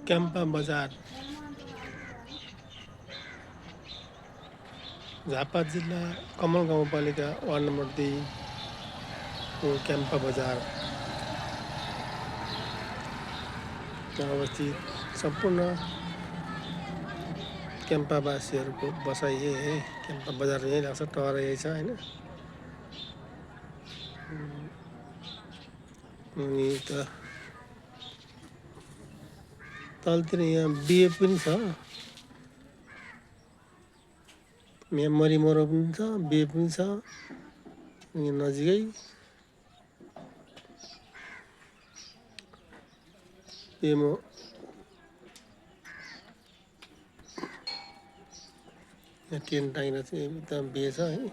क्याम्पा बजार झापा जिल्ला कमल गाउँपालिका वार्ड नम्बर 2 को क्याम्पा बजार अवस्थित सम्पूर्ण क्याम्पावासीहरूको बसाइ यही क्याम्पा बजार यहीँ लाग्छ, टहर यही छ होइन। अनि तलतिर यहाँ बिए पनि छ, यहाँ मरिमरो पनि छ, बिए पनि छ यहाँ नजिकै। पेमो यहाँ ट्रेन टाइगर चाहिँ एकदम बिए छ है,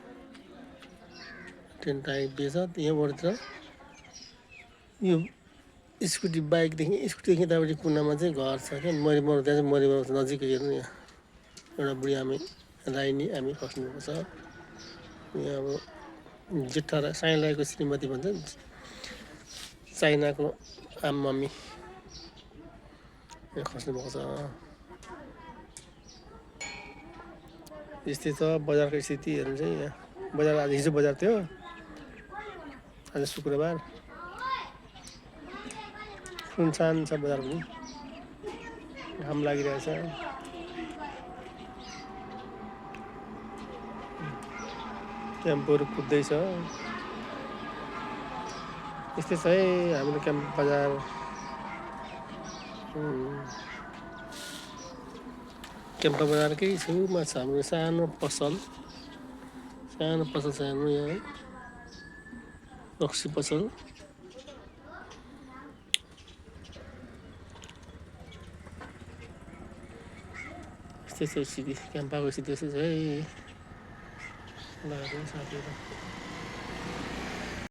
ट्रेन टाइगर बिए छ। यहाँबाट यो स्कुटी स्कुटीदेखि यतापट्टि कुनामा चाहिँ घर छ क्या, मरिमरो त्यहाँ चाहिँ मरिमरो नजिकै हेर्नु। यहाँ एउटा बुढी आमै राइनी आमी खस्नुभएको छ। यहाँ अब जेठा साइँ राईको श्रीमती भन्छ, चाइनाको आम्मामी यहाँ खस्नुभएको छ। यस्तै छ बजारको स्थितिहरू चाहिँ। यहाँ बजार आज हिजो बजार थियो, आज शुक्रबार, सुनसान छ बजार पनि, घाम लागिरहेछ। क्याम्पहरू कुद्दैछ। यस्तै छ है हाम्रो क्याम्प बजार। क्याम्पा बजारकै छेउमा छ हाम्रो सानो पसल छ हाम्रो यहाँ, रक्सी पसल। यस्तै छ स्थिति, क्याम्पाको स्थिति यस्तै छ है साथीहरू।